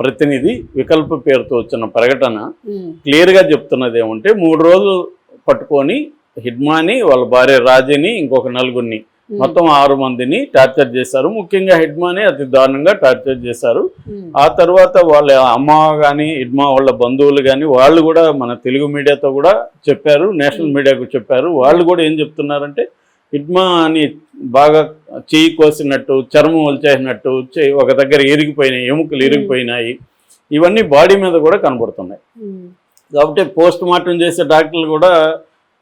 ప్రతినిధి వికల్ప పేరుతో వచ్చిన ప్రకటన క్లియర్గా చెప్తున్నది ఏమంటే 3 రోజులు పట్టుకొని హిడ్మాని వాళ్ళ భార్య రాజీని ఇంకొక 4 మొత్తం 6 మందిని టార్చర్ చేశారు. ముఖ్యంగా హిడ్మాని అతి దారుణంగా టార్చర్ చేశారు. ఆ తర్వాత వాళ్ళ అమ్మ కానీ హిడ్మా వాళ్ళ బంధువులు కానీ వాళ్ళు కూడా మన తెలుగు మీడియాతో కూడా చెప్పారు, నేషనల్ మీడియాకు చెప్పారు. వాళ్ళు కూడా ఏం చెప్తున్నారంటే హిడ్మా అని బాగా చెయ్యి కోసినట్టు, చర్మం వలిచేసినట్టు, ఒక దగ్గర ఇరిగిపోయినాయి, ఎముకలు ఇరిగిపోయినాయి, ఇవన్నీ బాడీ మీద కూడా కనబడుతున్నాయి. కాబట్టి పోస్ట్ మార్టం చేసే డాక్టర్లు కూడా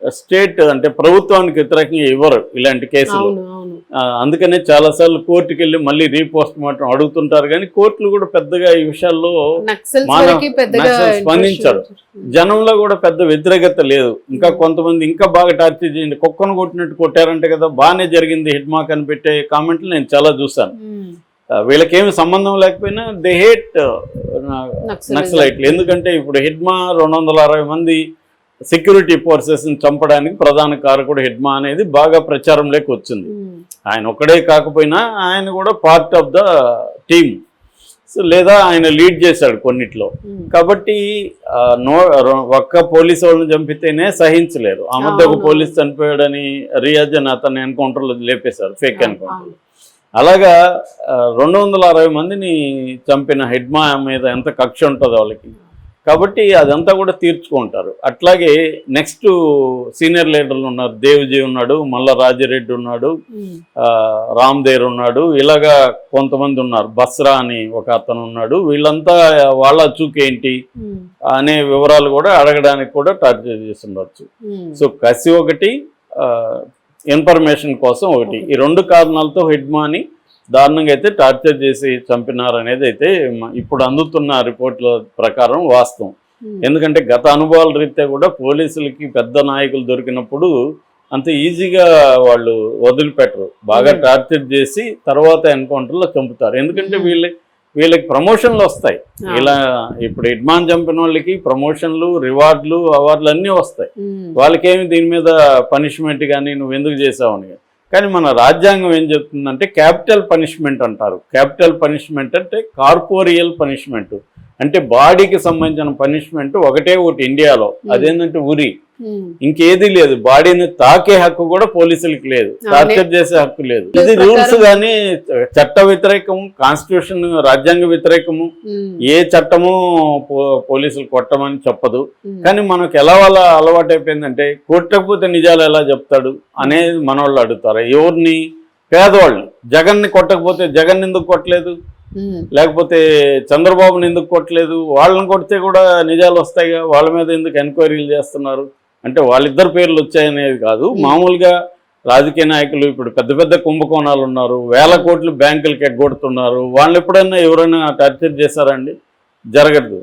స్టేట్ అంటే ప్రభుత్వానికి వ్యతిరేకంగా ఇవ్వరు ఇలాంటి కేసులు. అందుకనే చాలాసార్లు కోర్టుకు వెళ్ళి మళ్ళీ రీపోస్ట్ మార్టం అడుగుతుంటారు. కానీ కోర్టులు కూడా పెద్దగా ఈ విషయాల్లో స్పందించారు. జనంలో కూడా పెద్ద వ్యతిరేకత లేదు. ఇంకా కొంతమంది ఇంకా బాగా టార్చర్ చేయండి, కుక్కను కొట్టినట్టు కొట్టారంటే కదా, బాగానే జరిగింది హిడ్మా అని పెట్టే కామెంట్లు నేను చాలా చూసాను. వీళ్ళకేమి సంబంధం లేకపోయినా దే హేట్ నక్సలైట్లు. ఎందుకంటే ఇప్పుడు హిడ్మా 260 మంది సెక్యూరిటీ ఫోర్సెస్ని చంపడానికి ప్రధాన కారకుడు హిడ్మా అనేది బాగా ప్రచారంలోకి వచ్చింది. ఆయన ఒక్కడే కాకపోయినా ఆయన కూడా పార్ట్ ఆఫ్ ద టీమ్, లేదా ఆయన లీడ్ చేశాడు కొన్నిట్లో. కాబట్టి ఒక్క పోలీసు వాళ్ళని చంపితేనే సహించలేరు. ఆ మధ్య ఒక పోలీసు చనిపోయాడని రియాజ్ అని అతన్ని ఎన్కౌంటర్లో లేపేశారు, ఫేక్ ఎన్కౌంటర్లో. అలాగా 260 మందిని చంపిన హిడ్మా మీద ఎంత కక్ష ఉంటుందో వాళ్ళకి. కాబట్టి అదంతా కూడా తీర్చుకుంటారు. అట్లాగే నెక్స్ట్ సీనియర్ లీడర్లు ఉన్నారు, దేవ్జీ ఉన్నాడు, మల్ల రాజిరెడ్డి ఉన్నాడు, రామ్దేర్ ఉన్నాడు, ఇలాగా కొంతమంది ఉన్నారు, బస్రా అని ఒక అతను ఉన్నాడు. వీళ్ళంతా వాళ్ళ చూకేంటి అనే వివరాలు కూడా అడగడానికి కూడా టార్గెట్ చేస్తుండొచ్చు. సో కసి ఒకటి, ఇన్ఫర్మేషన్ కోసం ఒకటి, ఈ 2 కారణాలతో హిడ్మాని దారుణంగా అయితే టార్చర్ చేసి చంపినారనేది అయితే ఇప్పుడు అందుతున్న రిపోర్ట్ల ప్రకారం వాస్తవం. ఎందుకంటే గత అనుభవాల రీత్యా కూడా పోలీసులకి పెద్ద నాయకులు దొరికినప్పుడు అంత ఈజీగా వాళ్ళు వదిలిపెట్టరు, బాగా టార్చర్ చేసి తర్వాత ఎన్కౌంటర్లో చంపుతారు. ఎందుకంటే వీళ్ళకి ప్రమోషన్లు వస్తాయి. ఇలా ఇప్పుడు హిడ్మాన్ చంపిన వాళ్ళకి ప్రమోషన్లు, రివార్డులు, అవార్డులు అన్నీ వస్తాయి. వాళ్ళకేమి దీని మీద పనిష్మెంట్ కానీ నువ్వు ఎందుకు చేసావని. కానీ మన రాజ్యాంగం ఏం చెప్తుందంటే క్యాపిటల్ పనిష్మెంట్ అంటారు. క్యాపిటల్ పనిష్మెంట్ అంటే కార్పోరియల్ పనిష్మెంట్, అంటే బాడీకి సంబంధించిన పనిష్మెంట్ ఒకటే ఒకటి ఇండియాలో, అదేంటంటే ఉరి. ఇంకేది లేదు. బాడీని తాకే హక్కు కూడా పోలీసులకి లేదు, టార్చర్ చేసే హక్కు లేదు. ఇది రూల్స్ కానీ చట్ట వ్యతిరేకము, కాన్స్టిట్యూషన్ రాజ్యాంగ వ్యతిరేకము. ఏ చట్టము పోలీసులు కొట్టమని చెప్పదు. కానీ మనకు ఎలా వాళ్ళ అలవాటు అయిపోయిందంటే కొట్టకపోతే నిజాలు ఎలా చెప్తాడు అనేది మనోళ్ళు అడుగుతారు. ఎవరిని? పేదవాళ్ళని. జగన్ని కొట్టకపోతే జగన్ ఎందుకు కొట్టలేదు, లేకపోతే చంద్రబాబుని ఎందుకు కొట్టలేదు, వాళ్ళని కొడితే కూడా నిజాలు వస్తాయిగా, వాళ్ళ మీద ఎందుకు ఎంక్వైరీలు చేస్తున్నారు అంటే వాళ్ళిద్దరు పేర్లు వచ్చాయనేది కాదు. మామూలుగా రాజకీయ నాయకులు ఇప్పుడు పెద్ద పెద్ద కుంభకోణాలు ఉన్నారు, వేల కోట్లు బ్యాంకులకి ఎగ్గొడుతున్నారు, వాళ్ళని ఎప్పుడైనా ఎవరైనా టార్చర్ చేశారండి? జరగదు.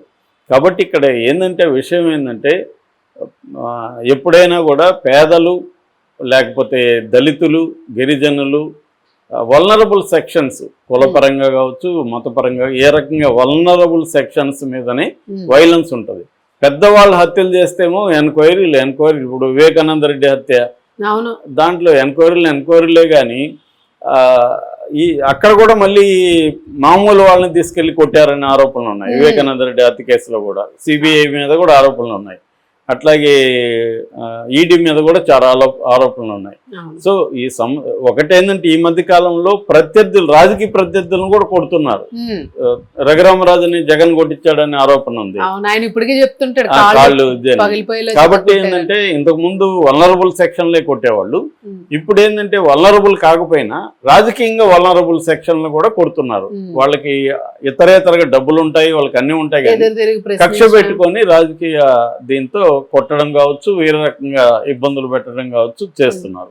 కాబట్టి ఇక్కడ ఏంటంటే విషయం ఏంటంటే ఎప్పుడైనా కూడా పేదలు, లేకపోతే దళితులు, గిరిజనులు, వల్నరబుల్ సెక్షన్స్, కులపరంగా కావచ్చు, మతపరంగా, ఏ రకంగా వల్నరబుల్ సెక్షన్స్ మీదనే వైలెన్స్ ఉంటుంది. పెద్దవాళ్ళు హత్యలు చేస్తేమో ఎంక్వైరీలు. ఇప్పుడు వివేకానంద రెడ్డి హత్య, దాంట్లో ఎంక్వైరీలే కానీ అక్కడ కూడా మళ్ళీ మామూలు వాళ్ళని తీసుకెళ్లి కొట్టారనే ఆరోపణలు ఉన్నాయి. వివేకానంద రెడ్డి హత్య కేసులో కూడా సిబిఐ మీద కూడా ఆరోపణలు ఉన్నాయి. అట్లాగే ఈడీ మీద కూడా చాలా ఆరోపణలు ఉన్నాయి. సో ఒకటేంటంటే ఈ మధ్య కాలంలో ప్రత్యర్థులు, రాజకీయ ప్రత్యర్థులను కూడా కొడుతున్నారు. రఘురామరాజుని జగన్ కొట్టించాడనే ఆరోపణ ఉంది. కాళ్ళు. కాబట్టి ఏంటంటే ఇంతకు ముందు వల్నరబుల్ సెక్షన్లే కొట్టేవాళ్ళు, ఇప్పుడు ఏంటంటే వల్నరబుల్ కాకపోయినా రాజకీయంగా వల్నరబుల్ సెక్షన్లు కూడా కొడుతున్నారు. వాళ్ళకి ఇతరేతరగా డబ్బులు ఉంటాయి, వాళ్ళకి అన్ని ఉంటాయి, కానీ కక్ష పెట్టుకొని రాజకీయ దీంతో కొట్టడం కావచ్చు, వేరే రకంగా ఇబ్బందులు పెట్టడం కావచ్చు చేస్తున్నారు.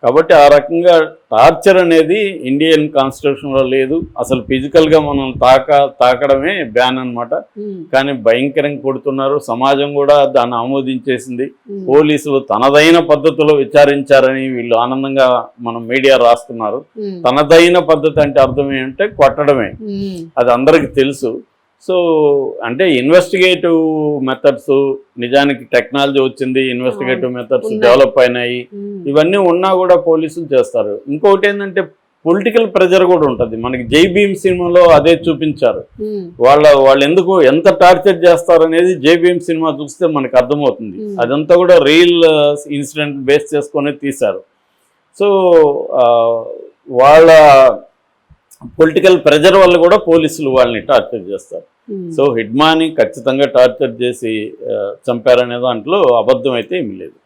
కాబట్టి ఆ రకంగా టార్చర్ అనేది ఇండియన్ కాన్స్టిట్యూషన్లో లేదు. అసలు ఫిజికల్గా మనం తాకడమే బ్యాన్ అన్నమాట. కానీ భయంకరంగా కొడుతున్నారు. సమాజం కూడా దాన్ని ఆమోదించేసింది. పోలీసులు తనదైన పద్ధతిలో విచారించారని వీళ్ళు ఆనందంగా మనం మీడియా రాస్తున్నారు. తనదైన పద్ధతి అంటే అర్థం ఏంటంటే కొట్టడమే, అది అందరికీ తెలుసు. సో అంటే ఇన్వెస్టిగేటివ్ మెథడ్స్, నిజానికి టెక్నాలజీ వచ్చింది, ఇన్వెస్టిగేటివ్ మెథడ్స్ డెవలప్ అయినాయి, ఇవన్నీ ఉన్నా కూడా పోలీసులు చేస్తారు. ఇంకొకటి ఏంటంటే పొలిటికల్ ప్రెజర్ కూడా ఉంటుంది. మనకి జై భీమ్ సినిమాలో అదే చూపించారు. వాళ్ళు ఎందుకు ఎంత టార్చర్ చేస్తారనేది జై భీమ్ సినిమా చూస్తే మనకు అర్థమవుతుంది. అదంతా కూడా రియల్ ఇన్సిడెంట్ బేస్ చేసుకొని తీశారు. సో వాళ్ళ పొలిటికల్ ప్రెజర్ వల్ల కూడా పోలీసులు వాళ్ళని టార్చర్ చేస్తారు. సో హిడ్మాని ఖచ్చితంగా టార్చర్ చేసి చంపారనే దాంట్లో అబద్ధం అయితే ఏమీ లేదు.